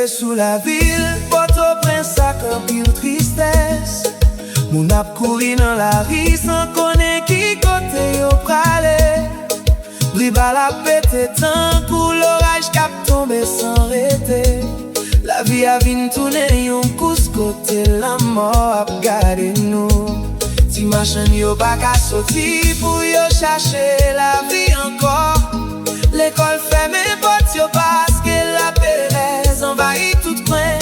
Rive sous la ville, Port-au-Prince ak an pile tristesse. Moun ap kouri nan la ri sans konnen ki kote yo prale. Bribal ap pete tan kou l'oraj kap tombe sans rete. La vie a vin tourne yon kous kote la mort ap gade nou. Ti machan yo pa ka soti pou yo chache la vie ankor. L'école ferme pot yo paske la perez envahi tout coin.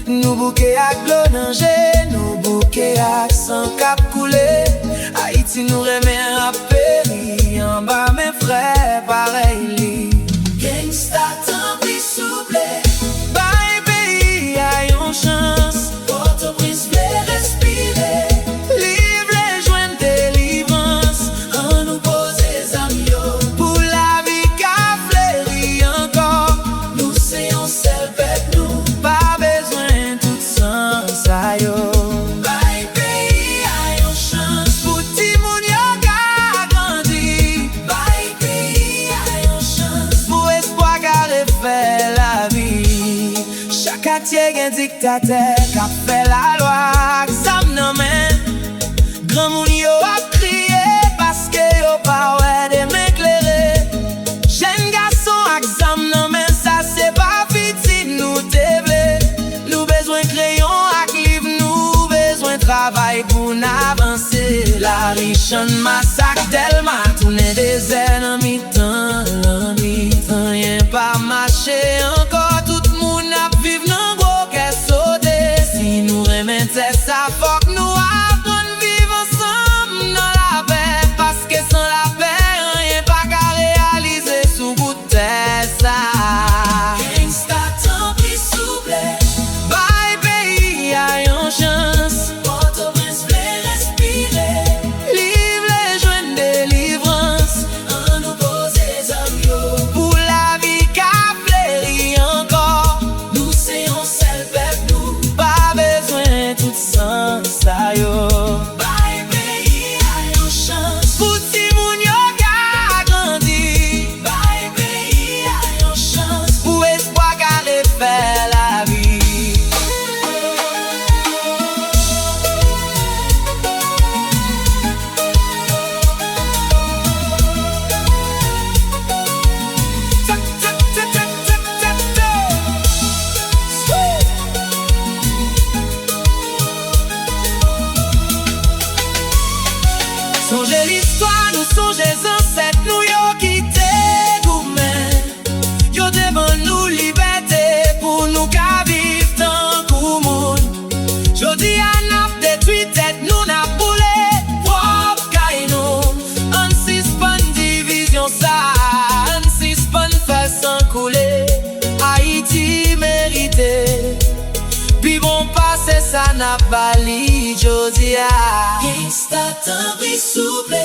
Nou bouke ak l'eau nanje, nou bouke ak sang kap koule. Haïti nou reme ap peri, en bas mes frères pareil li. Gangsta tan pli souple, bay pays a yon chance. Port-au-Prince vle respire, livre les joints délivrance. An nou pose zam yo, pou la vie ka fleuri encore. Nou se yon sel pep nou, pa bezwen tout sans sa yo. Bay pays a yon chance, pou ti moun yo ka grandi. Bay pays a yon chance, pou espoir ka refè la vie. Chaque quartier gen dictateur ka fè la loi ak zam nan men. Grand moun yo ap kriye paske yo pa wè de m'éclairer. Jeune garçon ak zam nan men, sa se pa piti nou te vle. Nou bezwen crayon ak liv, nou bezwen travail pou n'avancer. La richan masak Delma tourne désert nan mi-tan, nan mi-tan. Yen pa marché encore, tout moun ap viv nan gros kè sote. Si nou remen tè sa fok nou apren viv ansam nan la paix. Paske sans la paix, rien pa ka réalize sou bout tè sa. Gangsta tan pli souple, bay pays a yon chance. Port-au-Prince vle respire, livre les joints délivrance. An nou pose zam yo, pou la vie ka fleuri encore. Nou se yon sel pep nou, pa bezwen tout sans sa yo. Bay pays a yon chance, pou ti moun yo ka grandi. Bay pays a yon chance, pou espoir ka refè la vie. Songez l'histoire, nous songez ancêtres, nous yo quitté goumen. Yo devant nous liberté pour nous ka vivre tant kou moun. Jodi a nap détruit tête, nous nap boule propre kay nou. An suspend division sa, an suspend fè sans couler. Haïti mérité, pi bon passe sa nap bali jodi a. Gangsta tan pli souple,